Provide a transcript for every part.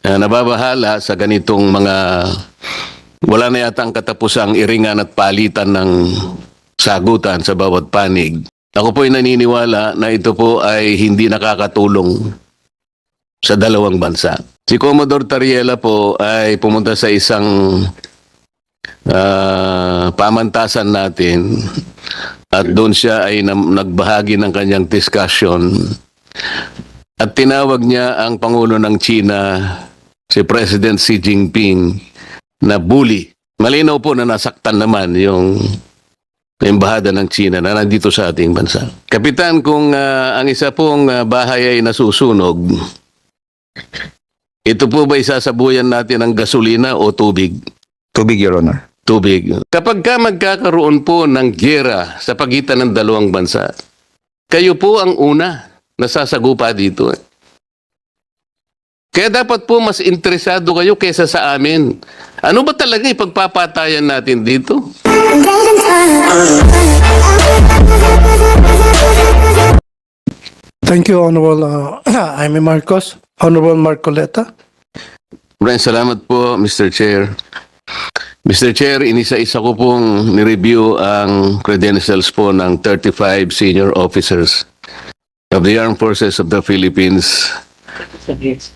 nababahala sa ganitong mga wala na yatang katapusang iringan at palitan ng sagutan sa bawat panig. Ako po ay naniniwala na ito po ay hindi nakakatulong sa dalawang bansa. Si Commodore Tariela po ay pumunta sa isang pamantasan natin at doon siya ay nagbahagi ng kanyang discussion at tinawag niya ang Pangulo ng China, si President Xi Jinping, na bully. Malinaw po na nasaktan naman yung embahada ng China na nandito sa ating bansa. Kapitan, kung ang isa pong bahay ay nasusunog, ito po ba isasabuyan natin ng gasolina o tubig? Tubig, Your Honor. Tubig. Kapag ka magkakaroon po ng giyera sa pagitan ng dalawang bansa, kayo po ang una na sasagupa dito. Kaya dapat po mas interesado kayo kaysa sa amin. Ano ba talaga ipagpapatayan natin dito? Thank you, Honorable Jaime Marcos. Honorable Marcoleta. Maraming salamat po, Mr. Chair. Mr. Chair, inisa-isa ko pong nireview ang credentials po ng 35 senior officers of the Armed Forces of the Philippines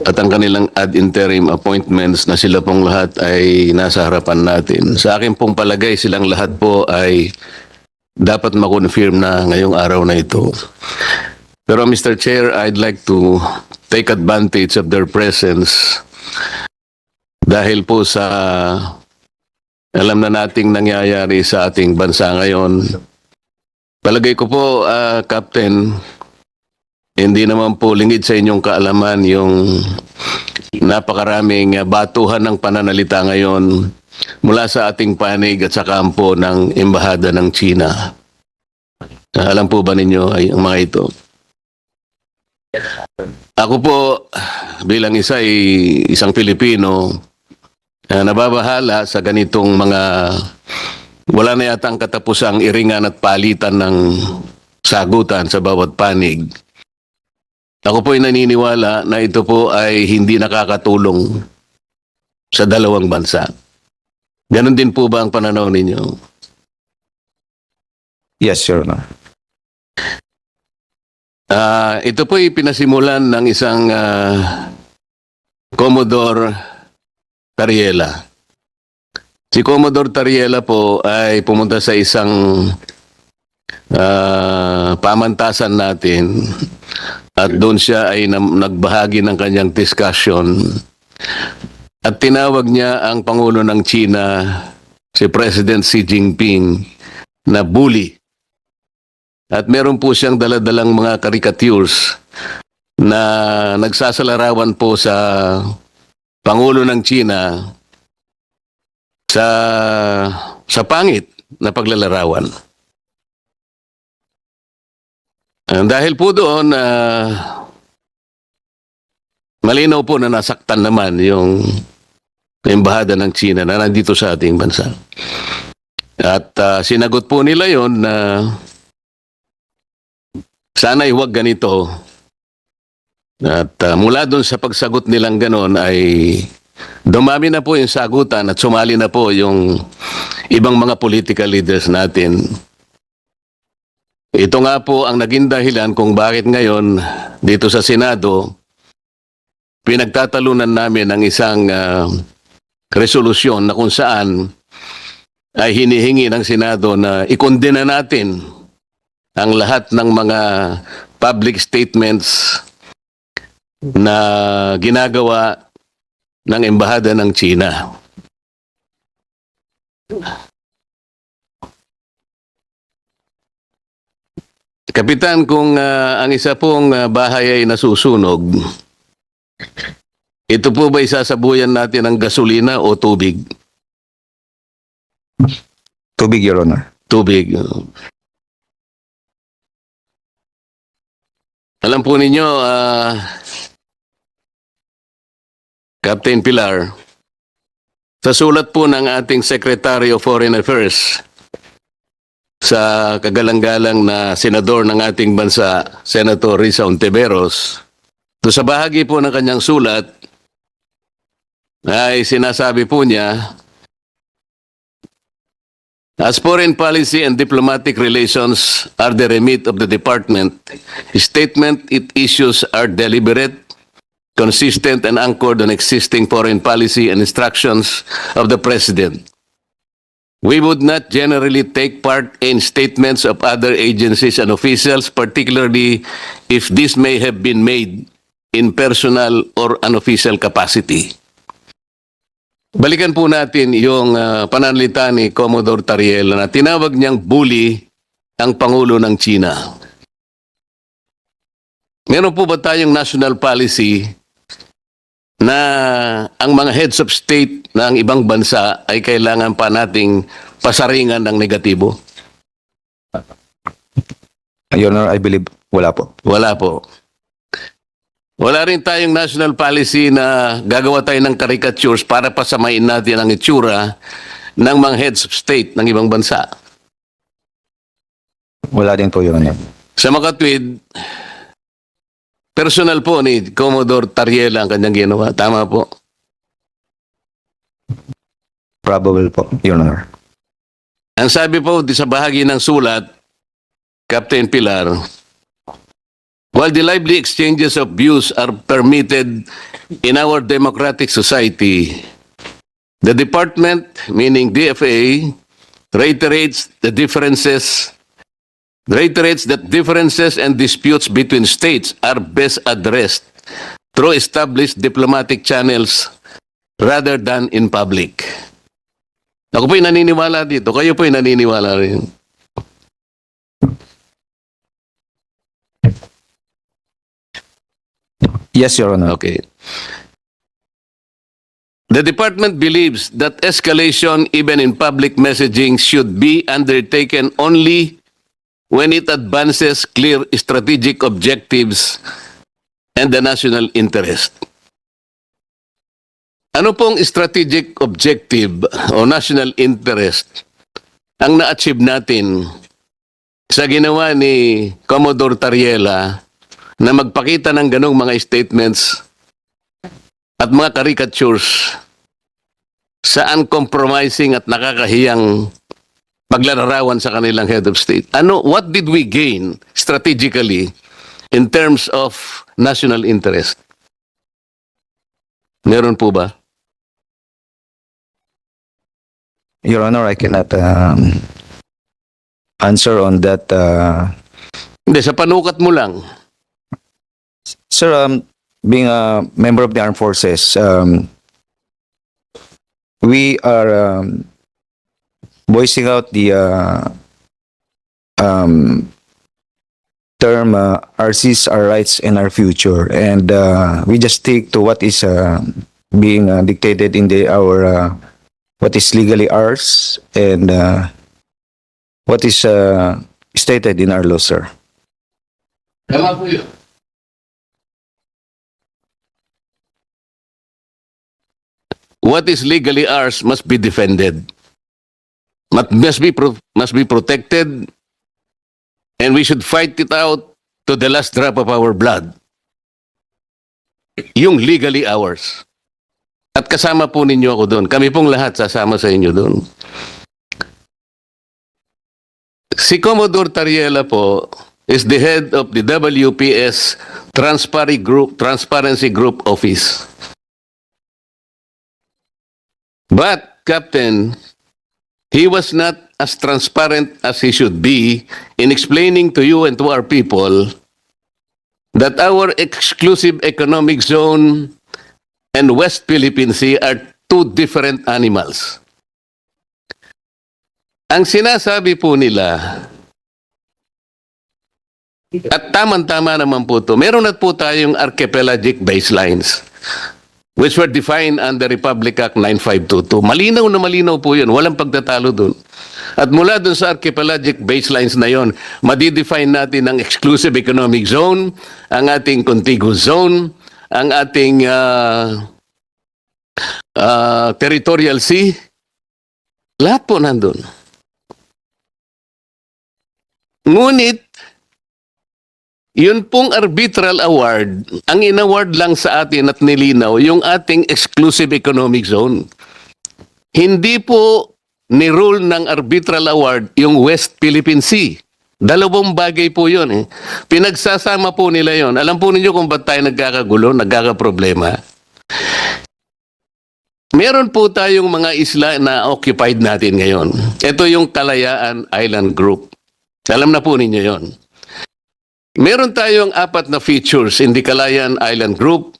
at ang kanilang ad interim appointments na sila pong lahat ay nasa harapan natin. Sa akin pong palagay, silang lahat po ay dapat makonfirm na ngayong araw na ito. Pero Mr. Chair, I'd like to take advantage of their presence dahil po sa alam na nating nangyayari sa ating bansa ngayon. Palagay ko po, Captain, hindi naman po lingid sa inyong kaalaman yung napakaraming batuhan ng pananalita ngayon mula sa ating panig at sa kampo ng Embahada ng China. Alam po ba ninyo ay ang mga ito? Ako po bilang isang Pilipino, nababahala sa ganitong mga wala na yatang katapusang iringan at palitan ng sagutan sa bawat panig. Ako po ay naniniwala na ito po ay hindi nakakatulong sa dalawang bansa. Ganon din po ba ang pananaw ninyo? Yes, Your Honor. Ito po ay pinasimulan ng isang Commodore Tariela. Si Commodore Tariela po ay pumunta sa isang pamantasan natin at doon siya ay nagbahagi ng kanyang discussion at tinawag niya ang Pangulo ng China, si President Xi Jinping, na bully. At meron po siyang daladalang mga caricatures na nagsasalarawan po sa Pangulo ng China sa pangit na paglalarawan. Dahil po doon, malinaw po na nasaktan naman yung embahada ng China na nandito sa ating bansa. At sinagot po nila yon na sana'y huwag ganito. At mula doon sa pagsagot nilang ganon ay dumami na po yung sagutan at sumali na po yung ibang mga political leaders natin. Ito nga po ang naging dahilan kung bakit ngayon dito sa Senado pinagtatalunan namin ang isang resolusyon na kung saan ay hinihingi ng Senado na ikondena natin ang lahat ng mga public statements na ginagawa ng Embahada ng China. Kapitan, kung ang isa pong bahay ay nasusunog, ito po ba isasabuyan natin ng gasolina o tubig? Tubig, Your Honor. Tubig. Alam po ninyo, Captain Pilar, sa sulat po ng ating Secretary of Foreign Affairs sa kagalang-galang na senador ng ating bansa, Senator Risa Ontiveros, to sa bahagi po ng kanyang sulat, ay sinasabi po niya, as foreign policy and diplomatic relations are the remit of the department, statement it issues are deliberate, consistent, and anchored on existing foreign policy and instructions of the President. We would not generally take part in statements of other agencies and officials, particularly if this may have been made in personal or unofficial capacity. Balikan po natin yung pananalita ni Commodore Tariel na tinawag niyang bully ang Pangulo ng China. Meron po ba tayong national policy na ang mga heads of state ng ibang bansa ay kailangan pa nating pasaringan ng negatibo? Your Honor, I believe wala po. Wala po. Wala rin tayong national policy na gagawa tayo ng caricatures para pasamain natin ang itsura ng mga heads of state ng ibang bansa. Wala din po, Your Honor. Sa makatwid, personal po ni Commodore Tariela ang kanyang ginawa. Tama po. Probable po, Your Honor. Ang sabi po sa bahagi ng sulat, Captain Pilar, while the lively exchanges of views are permitted in our democratic society, the department, meaning DFA, reiterates that differences and disputes between states are best addressed through established diplomatic channels rather than in public. Ako po'y naniniwala dito. Kayo po'y naniniwala rin. Yes, Your Honor. Okay. The department believes that escalation, even in public messaging, should be undertaken only when it advances clear strategic objectives and the national interest. Ano pong strategic objective o national interest ang na-achieve natin sa ginawa ni Commodore Tariela na magpakita ng ganong mga statements at mga caricatures sa uncompromising at nakakahiyang paglalarawan sa kanilang head of state? What did we gain strategically in terms of national interest? Meron po ba? Your Honor, I cannot answer on that. Hindi, sa panukat mo lang. Sir, being a member of the armed forces, we are voicing out the term RCs, our rights and our future, and we just stick to what is being dictated in our what is legally ours and what is stated in our law, sir. Tama po yun. What is legally ours must be defended. Must be protected, and we should fight it out to the last drop of our blood. Yung legally ours. At kasama po ninyo ako doon. Kami pong lahat sasama sa inyo doon. Si Commodore Tariela po is the head of the WPS Transparency Group Office. But, Captain, he was not as transparent as he should be in explaining to you and to our people that our exclusive economic zone and West Philippine Sea are two different animals. Ang sinasabi po nila, at tama-tama naman po ito, meron na po tayong archipelagic baselines which were defined under Republic Act 9522. Malinaw na malinaw po yun. Walang pagtatalo dun. At mula dun sa archipelagic baselines na yon, madidefine natin ang exclusive economic zone, ang ating contiguous zone, ang ating territorial sea. Lahat po nandun. Ngunit, Yun pong arbitral award, ang inaward lang sa atin at nilinaw yung ating exclusive economic zone. Hindi po ni-rule ng arbitral award yung West Philippine Sea. Dalawang bagay po yun. Pinagsasama po nila yon. Alam po ninyo kung ba't tayo nagkakagulo, nagkakaproblema. Meron po tayong mga isla na occupied natin ngayon. Ito yung Kalayaan Island Group. Alam na po ninyo yon. Meron tayong 4 na features in the Kalayaan Island Group.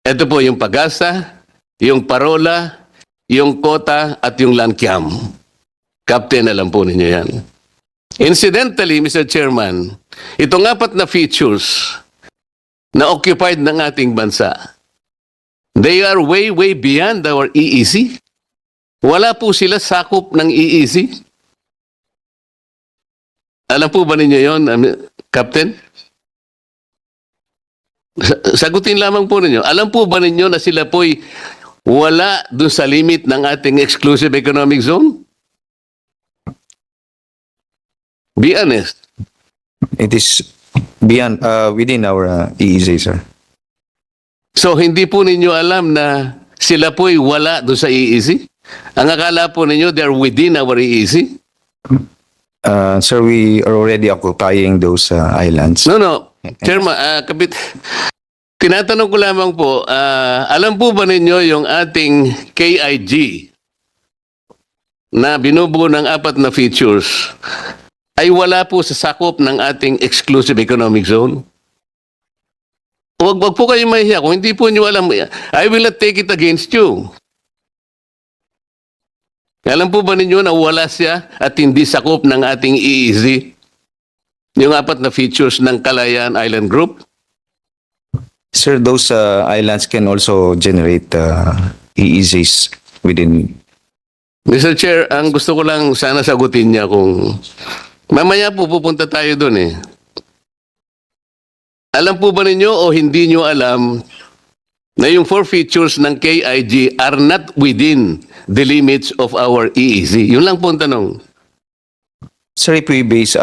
Ito po yung Pagasa, yung Parola, yung Kota, at yung Lankiam. Captain, alam po ninyo yan. Incidentally, Mr. Chairman, itong 4 na features na occupied ng ating bansa, they are way, way beyond our EEZ. Wala po sila sakop ng EEZ. Alam po ba ninyo yon, Captain? Sagutin lamang po ninyo. Alam po ba ninyo na sila po'y wala dun sa limit ng ating exclusive economic zone? Be honest. It is beyond, within our EEZ, sir. So, hindi po ninyo alam na sila po'y wala doon sa EEZ? Ang akala po ninyo, they're within our EEZ? Sir, we are already occupying those islands. No. Chairman, tinatanong ko lamang po, alam po ba ninyo yung ating KIG na binubuo ng 4 na features ay wala po sa sakop ng ating exclusive economic zone? Wag po kayo mahiya. Kung hindi po nyo alam, I will not take it against you. Alam po ba ninyo na wala siya at hindi sakop ng ating EEZ? Yung 4 na features ng Kalayaan Island Group? Sir, those islands can also generate EEZs within. Mr. Chair, ang gusto ko lang sana sagutin niya kung mamaya po pupunta tayo doon eh. Alam po ba ninyo o hindi nyo alam na yung 4 features ng KIG are not within the limits of our EEZ? Yun lang po ang tanong. Sir, if we base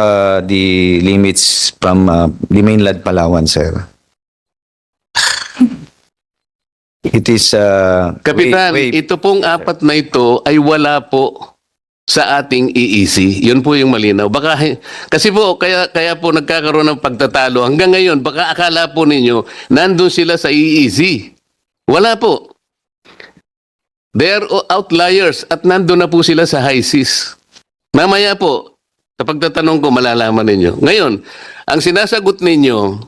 the limits from the mainland Palawan, sir. It is Kapitan, ito pong 4 na ito ay wala po sa ating EEZ. Yun po yung malinaw. Baka, kasi po, kaya po nagkakaroon ng pagtatalo. Hanggang ngayon, baka akala po ninyo, nandun sila sa EEZ. Wala po. They are outliers at nandun na po sila sa high seas. Mamaya po, sa pagtatanong ko, malalaman ninyo. Ngayon, ang sinasagot ninyo,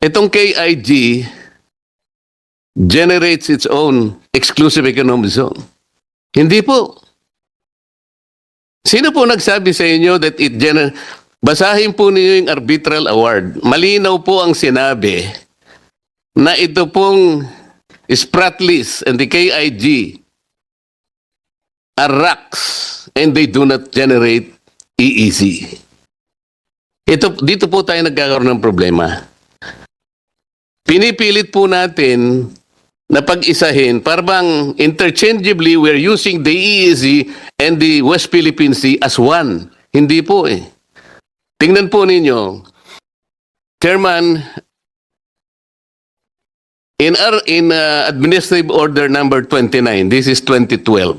itong KIG generates its own exclusive economic zone. Hindi po. Sino po nagsabi sa inyo that it basahin po ninyo yung arbitral award. Malinaw po ang sinabi na ito pong Spratlys and the KIG are RACs and they do not generate EEZ. Dito po tayo nagkakaroon ng problema. Pinipilit po natin na pag-isahin, parang interchangeably we're using the EEZ and the West Philippine Sea as one. Hindi po eh. Tingnan po ninyo, Chairman, in Administrative Order number 29, this is 2012,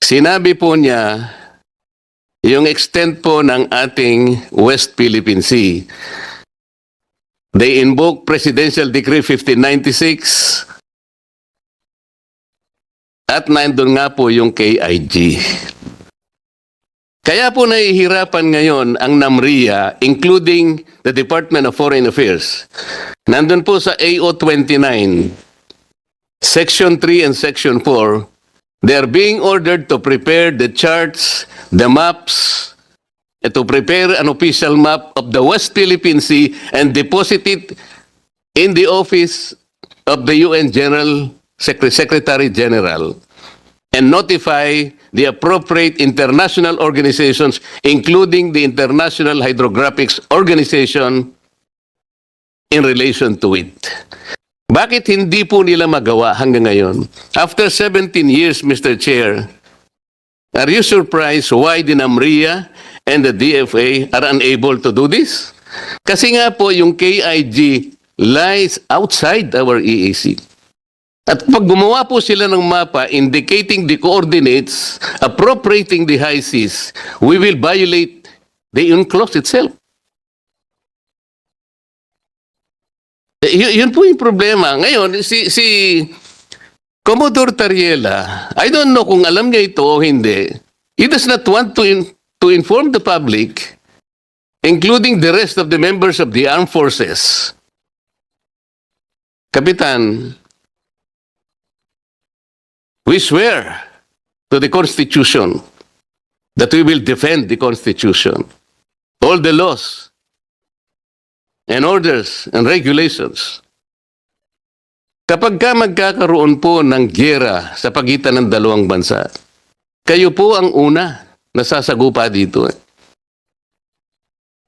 sinabi po niya yung extent po ng ating West Philippine Sea. They invoke Presidential Decree 1596 at nandun nga po yung KIG. Kaya po nahihirapan ngayon ang NAMRIA, including the Department of Foreign Affairs. Nandun po sa AO 29, Section 3 and Section 4, they are being ordered to prepare the charts, the maps, to prepare an official map of the West Philippine Sea and deposit it in the office of the UN Secretary General and notify the appropriate international organizations, including the International Hydrographics Organization, in relation to it. Bakit hindi po nila magawa hanggang ngayon? After 17 years, Mr. Chair, are you surprised why the NAMRIA and the DFA are unable to do this? Kasi nga po yung KIG lies outside our EEC. At pag gumawa po sila ng mapa indicating the coordinates, appropriating the high seas, we will violate the UNCLOS itself. Yun po yung problema. Ngayon, si Commodore Tariela, I don't know kung alam niya ito o hindi. He does not want to inform the public, including the rest of the members of the armed forces. Kapitan, we swear to the Constitution that we will defend the Constitution, all the laws and orders and regulations. Kapag ka magkakaroon po ng giyera sa pagitan ng dalawang bansa, kayo po ang una na sasagupa dito.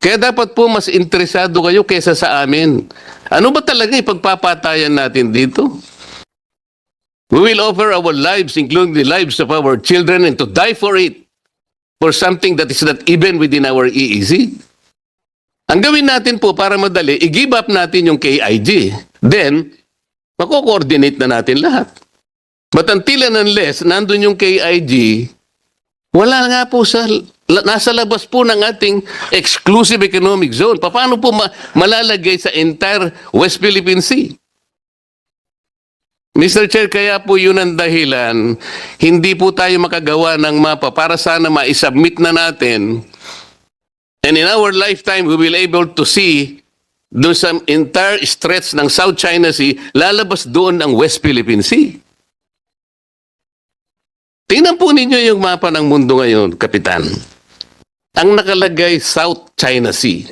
Kaya dapat po mas interesado kayo kaysa sa amin. Ano ba talaga ipagpapatayan natin dito? We will offer our lives, including the lives of our children, and to die for it, for something that is not even within our EEC. Ang gawin natin po para madali, i-give up natin yung KIG. Then, mako-coordinate na natin lahat. But until and unless nandun yung KIG, wala nga po nasa labas po ng ating exclusive economic zone. Paano po malalagay sa entire West Philippine Sea? Mr. Chair, kaya po yun ang dahilan, hindi po tayo makagawa ng mapa para sana ma-submit na natin. And in our lifetime, we will able to see doon sa entire stretch ng South China Sea, lalabas doon ang West Philippine Sea. Tingnan po ninyo yung mapa ng mundo ngayon, Kapitan. Ang nakalagay South China Sea.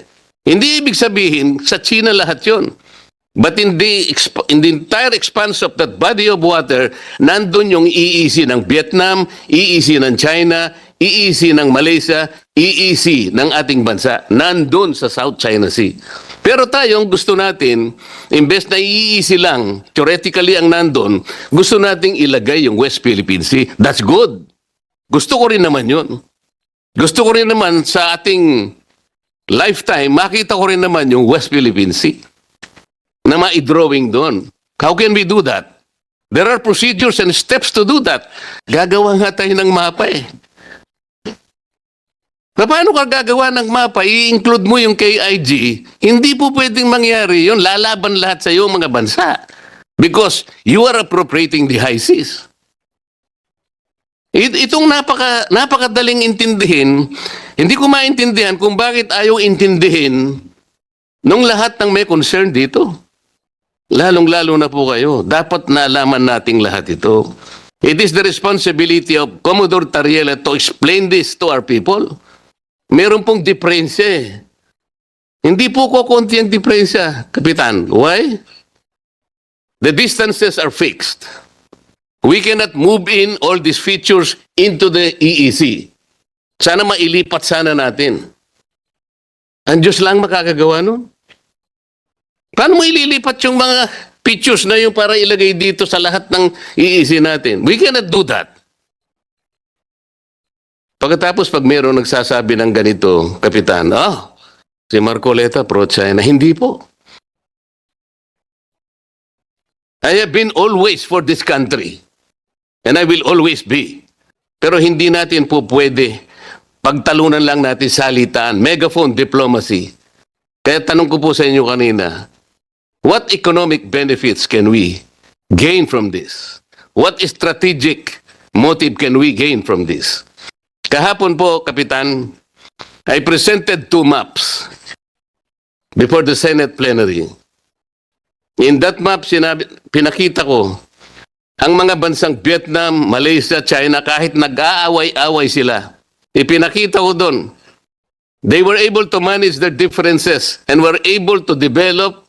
Hindi ibig sabihin sa China lahat yon. But in the entire expanse of that body of water, nandun yung EEC ng Vietnam, EEC ng China, EEC ng Malaysia, EEC ng ating bansa. Nandun sa South China Sea. Pero tayong gusto natin, imbes na EEC lang, theoretically ang nandun, gusto nating ilagay yung West Philippine Sea. That's good. Gusto ko rin naman yun. Gusto ko rin naman sa ating lifetime, makita ko rin naman yung West Philippine Sea na ma-drawing doon. How can we do that? There are procedures and steps to do that. Gagawa nga tayo ng mapa eh. Paano ka gagawa ng mapa, i-include mo yung KIG, hindi po pwedeng mangyari yun. Lalaban lahat sa iyo mga bansa. Because you are appropriating the high seas. Itong napakadaling intindihin, hindi ko maintindihan kung bakit ayaw intindihin nung lahat ng may concern dito. Lalong-lalo na po kayo. Dapat nalaman nating lahat ito. It is the responsibility of Commodore Tariela to explain this to our people. Meron pong diferensya eh. Hindi po kukunti ang diferensya, Kapitan. Why? The distances are fixed. We cannot move in all these features into the EEC. Sana mailipat sana natin. Ang Diyos lang makakagawa nun. Paano mo ililipat yung mga features na yung para ilagay dito sa lahat ng EEC natin? We cannot do that. Pagkatapos pag mayroong nagsasabi ng ganito, Kapitan, si Marcoleta pro-China. Hindi po. I have been always for this country. And I will always be. Pero hindi natin po pwede pagtalunan lang natin salitaan, megaphone diplomacy. Kaya tanong ko po sa inyo kanina, what economic benefits can we gain from this? What strategic motive can we gain from this? Kahapon po, Kapitan, I presented 2 maps before the Senate plenary. In that map, pinakita ko ang mga bansang Vietnam, Malaysia, China, kahit nag-aaway-away sila, ipinakita ko doon. They were able to manage their differences and were able to develop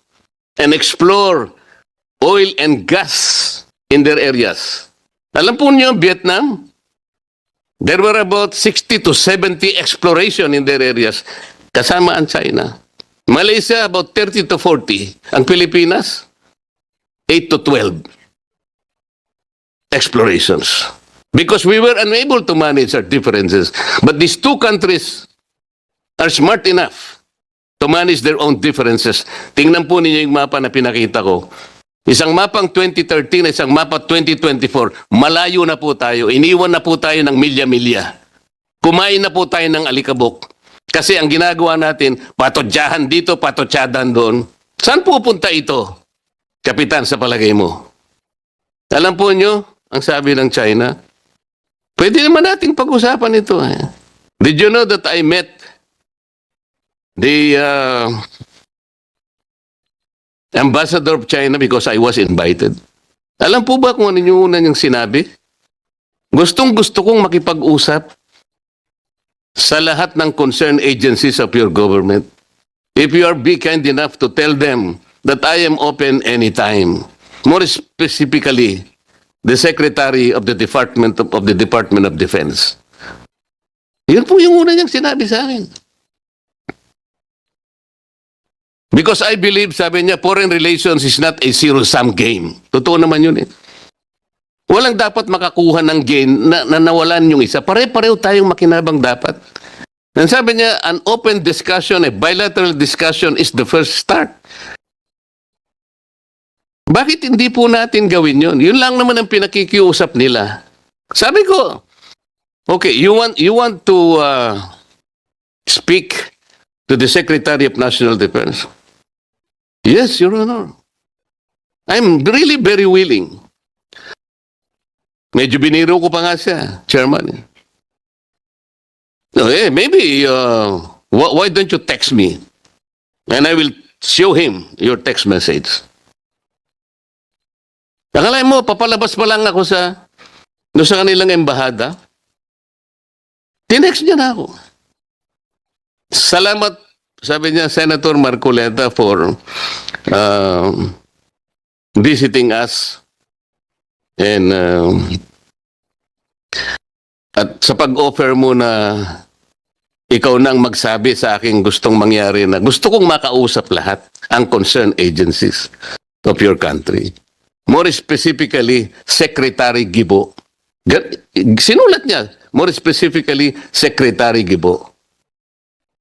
and explore oil and gas in their areas. Alam po niyo, Vietnam, there were about 60 to 70 exploration in their areas, kasama ang China. Malaysia, about 30 to 40. Ang Pilipinas, 8 to 12 explorations. Because we were unable to manage our differences. But these 2 countries are smart enough to manage their own differences. Tingnan po ninyo yung mapa na pinakita ko. Isang mapang 2013 at isang mapa 2024, malayo na po tayo. Iniwan na po tayo ng milya-milya. Kumain na po tayo ng alikabok. Kasi ang ginagawa natin, patotyahan dito, patotyadan doon. Saan pupunta ito, Kapitan, sa palagay mo? Alam po nyo, ang sabi ng China, pwede naman nating pag-usapan ito. Did you know that I met the ambassador of China because I was invited? Alam po ba kung ano yung una niyang sinabi? Gustong-gusto kong makipag-usap sa lahat ng concerned agencies of your government. If you are be kind enough to tell them that I am open anytime. More specifically, the Secretary of the Department of Defense. Yun po yung una niyang sinabi sa akin. Because I believe, sabi niya, foreign relations is not a zero-sum game. Totoo naman yun eh. Walang dapat makakuha ng gain na nawalan yung isa. Pare-pareho tayong makinabang dapat. And sabi niya, an open discussion, a bilateral discussion is the first start. Bakit hindi po natin gawin yun? Yun lang naman ang pinakikiusap nila. Sabi ko, okay, you want to speak to the Secretary of National Defense? Yes, Your Honor. I'm really very willing. Medyo biniro ko pa nga siya, Chairman. No, maybe, why don't you text me? And I will show him your text message. Akalain mo, papalabas pa lang ako sa kanilang embahada. Tinext niya na ako. Salamat, sabi niya, Senator Marcoleta, for visiting us. And at sa pag-offer mo na ikaw nang magsabi sa aking gustong mangyari na gusto kong makausap lahat ang concerned agencies of your country. More specifically, Secretary Gibo. Sinulat niya, more specifically, Secretary Gibo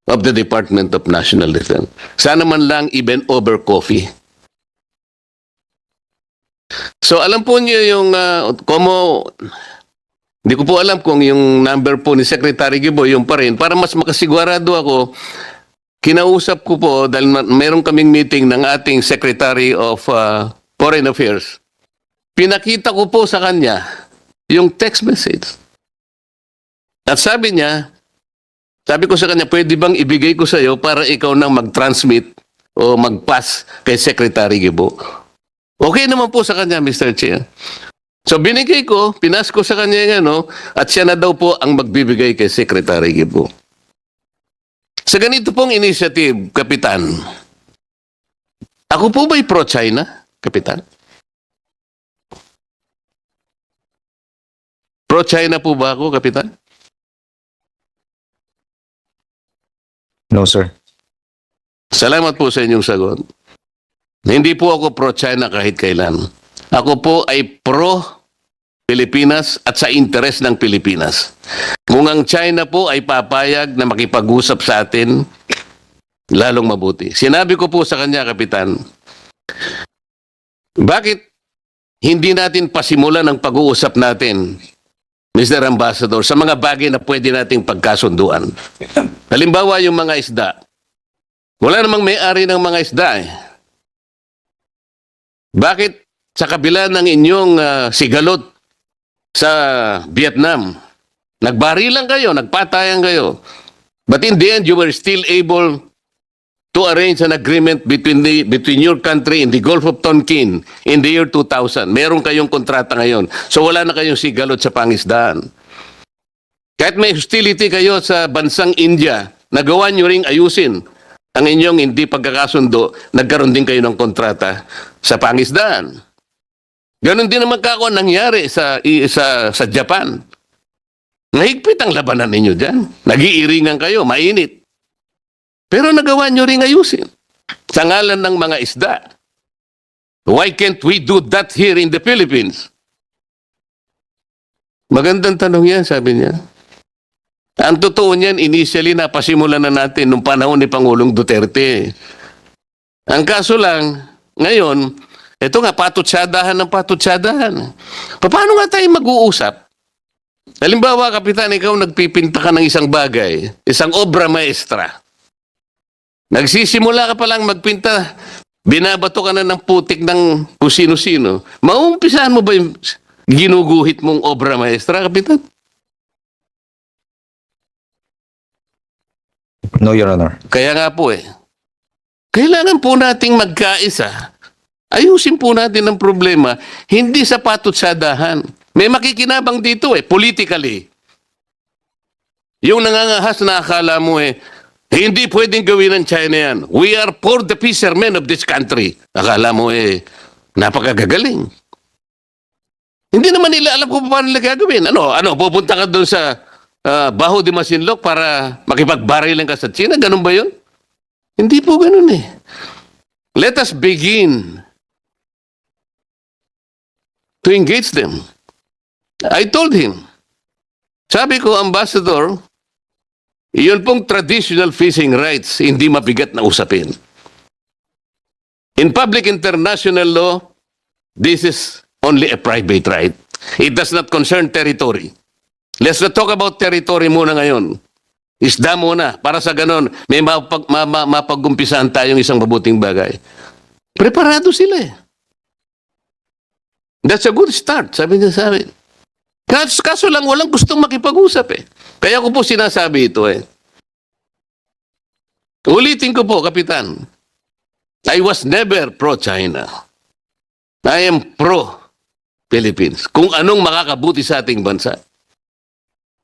of the Department of National Defense. Sana man lang even over coffee. So alam po niyo yung hindi ko po alam kung yung number po ni Secretary Gibo yung pa rin. Para mas makasigurado ako, kinausap ko po dahil meron kaming meeting ng ating Secretary of Foreign Affairs. Pinakita ko po sa kanya yung text message. At sabi ko sa kanya, pwede bang ibigay ko sa iyo para ikaw nang mag-transmit o mag-pass kay Secretary Gibo? Okay naman po sa kanya, Mr. Chair. So binigay ko, pinas ko sa kanya yung at siya na daw po ang magbibigay kay Secretary Gibo. Sa ganito pong initiative, Kapitan, ako po ba'y pro-China, Kapitan? Pro-China po ba ako, Kapitan? No, sir. Salamat po sa inyong sagot. Hindi po ako pro-China kahit kailan. Ako po ay pro-Pilipinas at sa interes ng Pilipinas. Kung ang China po ay papayag na makipag-usap sa atin, lalong mabuti. Sinabi ko po sa kanya, Kapitan, bakit hindi natin pasimulan ang pag-uusap natin, Mr. Ambassador, sa mga bagay na pwede nating pagkasunduan? Halimbawa, yung mga isda. Wala namang may-ari ng mga isda eh. Bakit sa kabila ng inyong sigalot sa Vietnam, nagbarilan kayo, nagpatayan kayo, but in the end, you were still able to arrange an agreement between your country and the Gulf of Tonkin in the year 2000. Meron kayong kontrata ngayon. So wala na kayong sigalot sa pangisdaan. Kahit may hostility kayo sa bansang India, nagawa nyo ring ayusin ang inyong hindi pagkakasundo, nagkaroon din kayo ng kontrata sa pangisdaan. Ganon din naman kako nangyari sa Japan. Mahigpit ang labanan ninyo dyan. Nag-iiringan kayo, mainit. Pero nagawa nyo ring ayusin sa ngalan ng mga isda. Why can't we do that here in the Philippines? Magandang tanong yan, sabi niya. Ang totoo niyan, initially napasimulan na natin nung panahon ni Pangulong Duterte. Ang kaso lang, ngayon, ito nga, patutsadahan ng patutsadahan. Paano nga tayo mag-uusap? Halimbawa, Kapitan, ikaw nagpipinta ka ng isang bagay, isang obra maestra. Nagsisimula ka pa lang magpinta, binabato ka na ng putik ng kung sino-sino. Maumpisahan mo ba yung ginuguhit mong obra maestra, Kapitan? No, Your Honor. Kaya nga po kailangan po nating magkaisa. Ayusin po natin ang problema, hindi sa patutsadahan. May makikinabang dito politically. Yung nangangahas na akala mo hindi pwedeng gawin ng China yan. We are for the fishermen of this country. Akala mo napakagagaling. Hindi naman nila alam kung paano nila gagawin. Pupunta ka doon sa Baho de Masinloc para makipagbarilan ka sa China? Ganun ba yun? Hindi po ganun Let us begin to engage them. I told him, sabi ko, Ambassador, yun pong traditional fishing rights, hindi mabigat na usapin. In public international law, this is only a private right. It does not concern territory. Let's not talk about territory muna ngayon. Isda muna, para sa ganon, may mapag-umpisahan tayong isang mabuting bagay. Preparado sila That's a good start, sabi niya sa amin. Kaso lang walang gustong makipag-usap Kaya ko po sinasabi ito Ulitin ko po, Kapitan. I was never pro-China. I am pro-Philippines. Kung anong makakabuti sa ating bansa.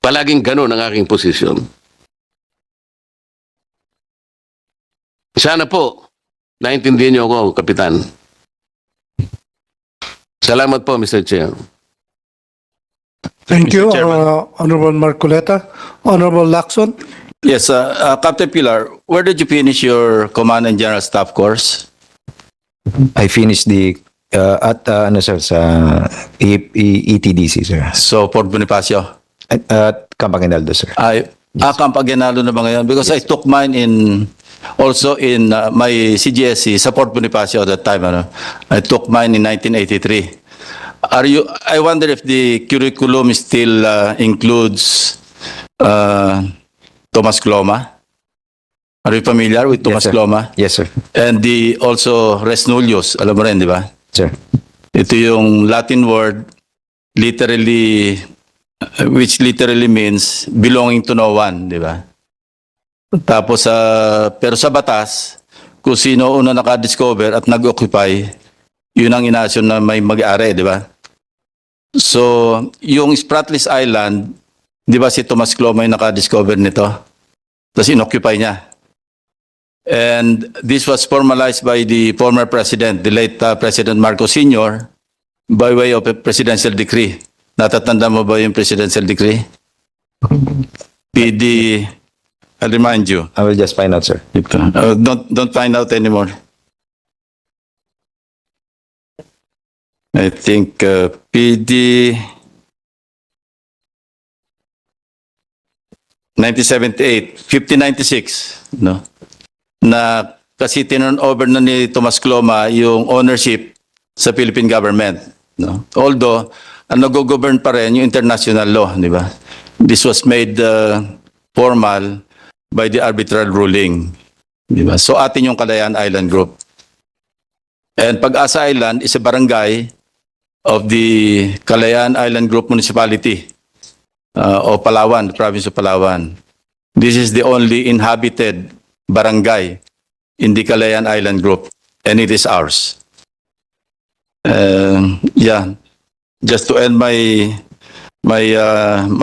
Palaging ganun ang aking posisyon. Sana po, naintindihan niyo ako, Kapitan. Salamat po, Mr. Chair. Thank you, Mr. Chairman. Honorable Marcoleta. Honorable Lacson. Yes, Captain Pilar, where did you finish your Command and General Staff course? I finished the at sa ETDC, sir. So, Port Bonifacio? At Camp Aguinaldo, sir. Camp Aguinaldo na ba ngayon? Because I took mine also in my CGSC sa Port Bonifacio at that time. I took mine in 1983. I wonder if the curriculum still includes Thomas Gloma. Are you familiar with Thomas sir. Gloma? Yes, sir. And also Res Nullius, alam mo rin, di ba? Sir. Ito yung Latin word, which literally means belonging to no one, di ba? Tapos, pero sa batas, kung sino una naka-discover at nag-occupy, yun ang inasyon na may mag-ari, di ba? So, yung Spratlys Island, di ba si Thomas Gloma yung naka-discover nito? Tapos inoccupy niya. And this was formalized by the former president, the late President Marcos Sr., by way of a presidential decree. Natatanda mo ba yung presidential decree? PD, I'll remind you. I will just find out, sir. Don't find out anymore. I think PD 1978, 5096, no? Na kasi tinurn over na ni Thomas Gloma yung ownership sa Philippine government, no? Although ang nag-govern pa rin yung international law, di ba? This was made formal by the arbitral ruling, di ba? So atin yung Kalayaan Island Group. And Pag-asa Island is a barangay of the Kalayaan Island Group Municipality of Palawan, the province of Palawan. This is the only inhabited barangay in the Kalayaan Island Group, and it is ours. Just to end my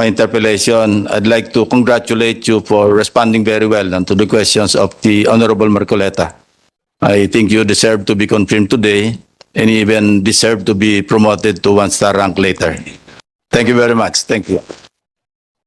interpellation, I'd like to congratulate you for responding very well to the questions of the Honorable Marcoleta. I think you deserve to be confirmed today and even deserve to be promoted to one-star rank later. Thank you very much. Thank you.